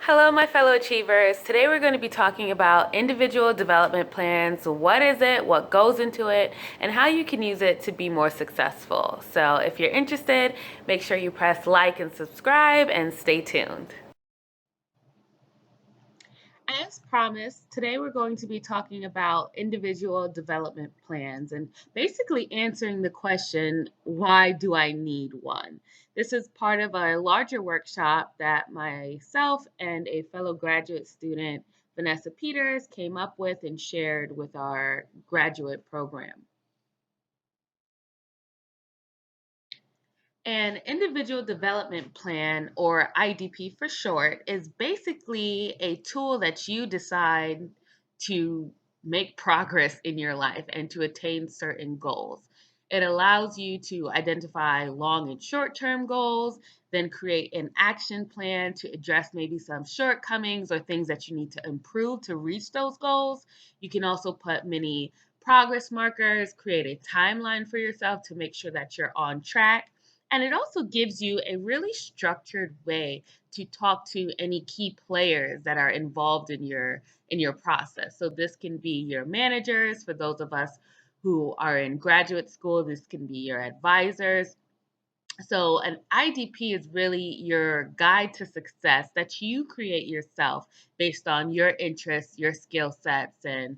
Hello, my fellow achievers. Today we're going to be talking about individual development plans. What is it, what goes into it, and how you can use it to be more successful. So if you're interested, make sure you press like and subscribe and stay tuned. As promised, today we're going to be talking about individual development plans and basically answering the question, why do I need one? This is part of a larger workshop that myself and a fellow graduate student, Vanessa Peters, came up with and shared with our graduate program. An individual development plan, or IDP for short, is basically a tool that you decide to make progress in your life and to attain certain goals. It allows you to identify long and short term goals, then create an action plan to address maybe some shortcomings or things that you need to improve to reach those goals. You can also put many progress markers, create a timeline for yourself to make sure that you're on track, and it also gives you a really structured way to talk to any key players that are involved in your process. So this can be your managers for those of us who are in graduate school, this can be your advisors. So an IDP is really your guide to success that you create yourself based on your interests, your skill sets, and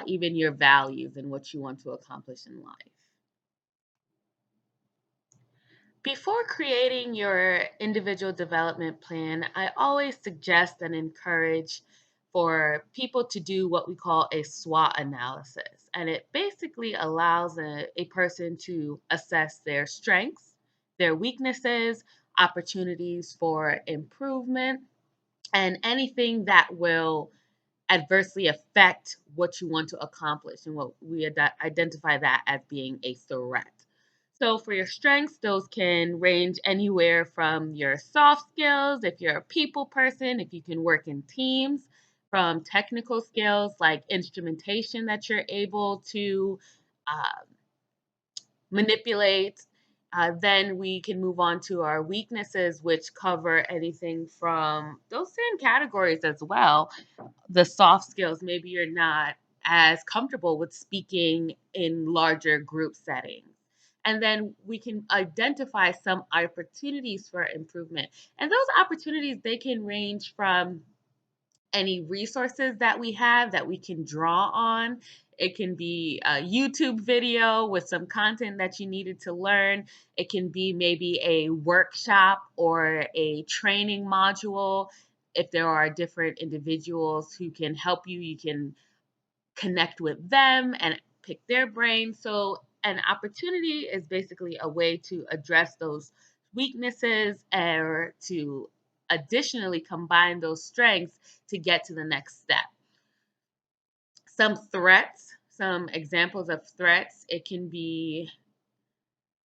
even your values and what you want to accomplish in life. Before creating your individual development plan, I always suggest and encourage for people to do what we call a SWOT analysis. And it basically allows a person to assess their strengths, their weaknesses, opportunities for improvement, and anything that will adversely affect what you want to accomplish. And what we identify that as being a threat. So for your strengths, those can range anywhere from your soft skills, if you're a people person, if you can work in teams, from technical skills like instrumentation that you're able to uh, manipulate. Then we can move on to our weaknesses, which cover anything from those same categories as well. The soft skills, maybe you're not as comfortable with speaking in larger group settings. And then we can identify some opportunities for improvement. And those opportunities, they can range from any resources that we have that we can draw on. It can be a YouTube video with some content that you needed to learn. It can be maybe a workshop or a training module. If there are different individuals who can help you, you can connect with them and pick their brain. So, an opportunity is basically a way to address those weaknesses or to additionally combine those strengths to get to the next step. Some threats, some examples of threats, it can be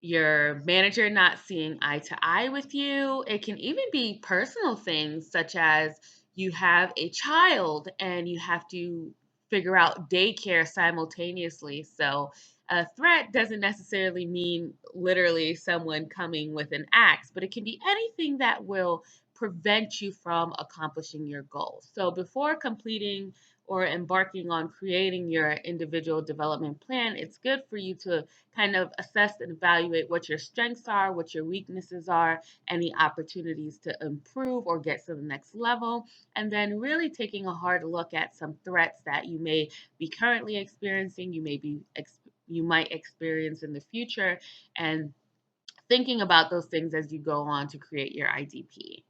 your manager not seeing eye to eye with you. It can even be personal things such as you have a child and you have to figure out daycare simultaneously. So, a threat doesn't necessarily mean literally someone coming with an axe, but it can be anything that will prevent you from accomplishing your goals. So, before completing or embarking on creating your individual development plan, it's good for you to kind of assess and evaluate what your strengths are, what your weaknesses are, any opportunities to improve or get to the next level, and then really taking a hard look at some threats that you may be currently experiencing, you might experience in the future, and thinking about those things as you go on to create your IDP.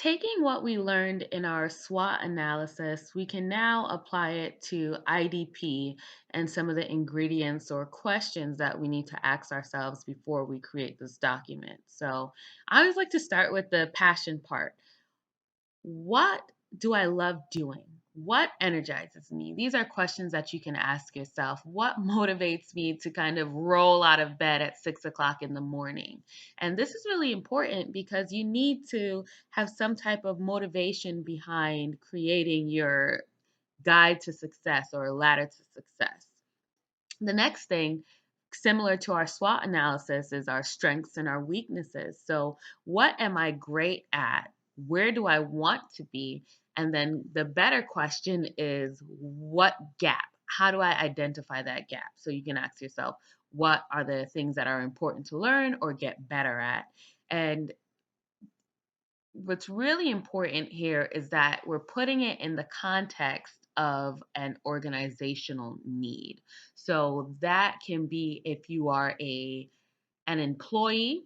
Taking what we learned in our SWOT analysis, we can now apply it to IDP and some of the ingredients or questions that we need to ask ourselves before we create this document. So I always like to start with the passion part. What do I love doing? What energizes me? These are questions that you can ask yourself. What motivates me to kind of roll out of bed at 6 o'clock in the morning? And this is really important because you need to have some type of motivation behind creating your guide to success or ladder to success. The next thing, Similar to our SWOT analysis is our strengths and our weaknesses. So, what am I great at? Where do I want to be? And then the better question is, what gap? How do I identify that gap? So you can ask yourself, what are the things that are important to learn or get better at? And what's really important here is that we're putting it in the context of an organizational need. So that can be if you are a an employee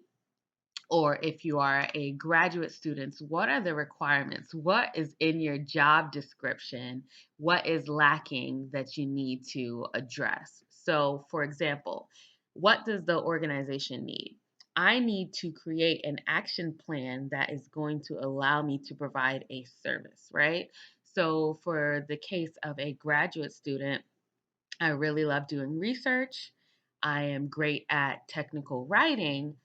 or if you are a graduate student, what are the requirements? What is in your job description? What is lacking that you need to address? So, for example, what does the organization need? I need to create an action plan that is going to allow me to provide a service, right? So, for the case of a graduate student, I really love doing research. I am great at technical writing,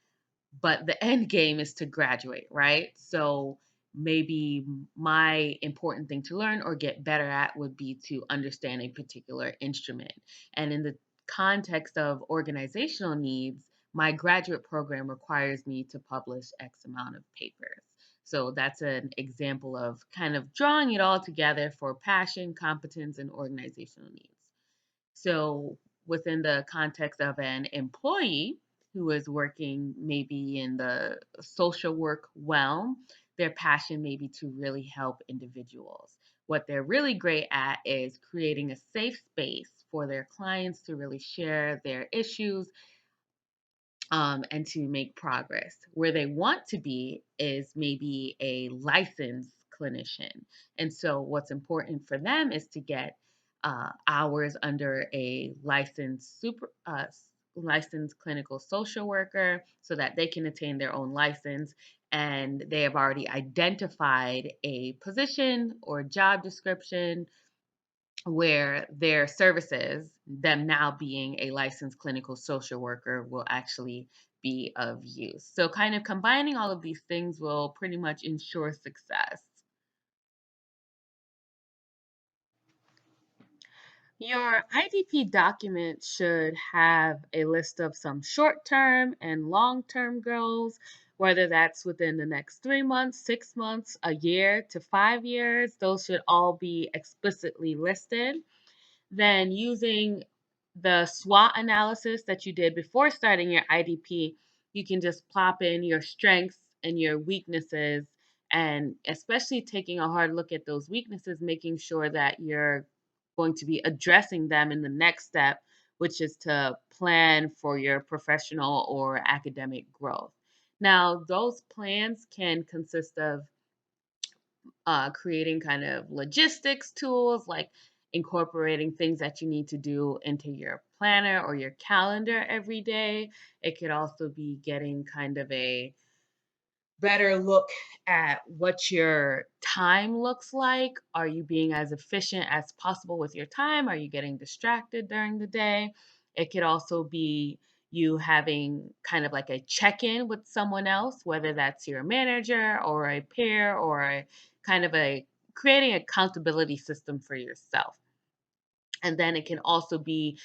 but the end game is to graduate, right? So maybe my important thing to learn or get better at would be to understand a particular instrument. And in the context of organizational needs, my graduate program requires me to publish X amount of papers. So that's an example of kind of drawing it all together for passion, competence, and organizational needs. So, within the context of an employee who is working maybe in the social work realm, their passion may be to really help individuals. What they're really great at is creating a safe space for their clients to really share their issues, and to make progress. Where they want to be is maybe a licensed clinician. And so, what's important for them is to get hours under a licensed clinical social worker so that they can attain their own license. And they have already identified a position or job description where their services, them now being a licensed clinical social worker, will actually be of use. So, kind of combining all of these things will pretty much ensure success. Your IDP document should have a list of some short term and long term goals, whether that's within the next 3 months, 6 months, a year to 5 years. Those should all be explicitly listed. Then using the SWOT analysis that you did before starting your IDP, you can just plop in your strengths and your weaknesses, and especially taking a hard look at those weaknesses, making sure that you're going to be addressing them in the next step, which is to plan for your professional or academic growth. Now, those plans can consist of creating kind of logistics tools like incorporating things that you need to do into your planner or your calendar every day. It could also be getting kind of a better look at what your time looks like. Are you being as efficient as possible with your time? Are you getting distracted during the day? It could also be you having kind of like a check in with someone else, whether that's your manager or a peer or a kind of a creating accountability system for yourself. And then it can also be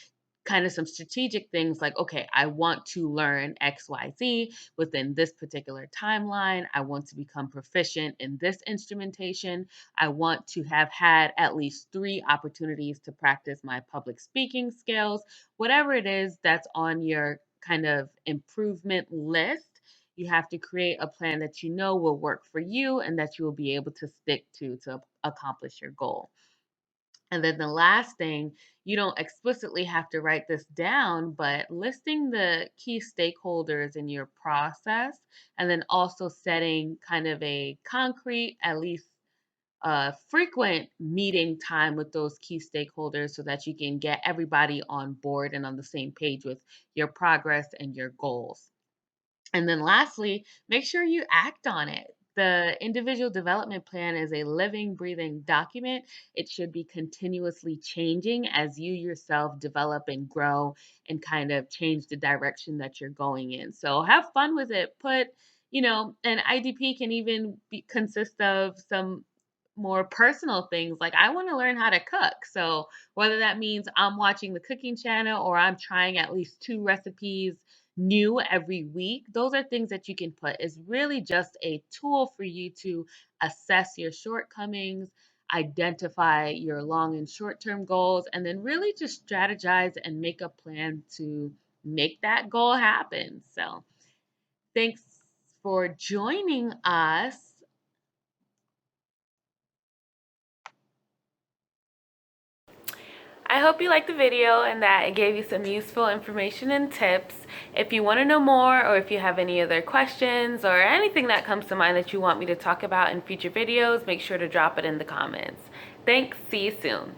kind of some strategic things like, okay, I want to learn XYZ within this particular timeline. I want to become proficient in this instrumentation. I want to have had at least 3 opportunities to practice my public speaking skills. Whatever it is that's on your kind of improvement list, you have to create a plan that you know will work for you and that you will be able to stick to accomplish your goal. And then the last thing, you don't explicitly have to write this down, but listing the key stakeholders in your process, and then also setting kind of a concrete, at least frequent meeting time with those key stakeholders so that you can get everybody on board and on the same page with your progress and your goals. And then lastly, make sure you act on it. The individual development plan is a living, breathing document. It should be continuously changing as you yourself develop and grow and kind of change the direction that you're going in. So have fun with it. An IDP can even consist of some more personal things. Like I want to learn how to cook. So whether that means I'm watching the cooking channel or I'm trying at least two recipes new every week, those are things that you can put. It's really just a tool for you to assess your shortcomings, identify your long and short term goals, and then really just strategize and make a plan to make that goal happen. So thanks for joining us. I hope you liked the video and that it gave you some useful information and tips. If you want to know more, or if you have any other questions or anything that comes to mind that you want me to talk about in future videos, make sure to drop it in the comments. Thanks. See you soon.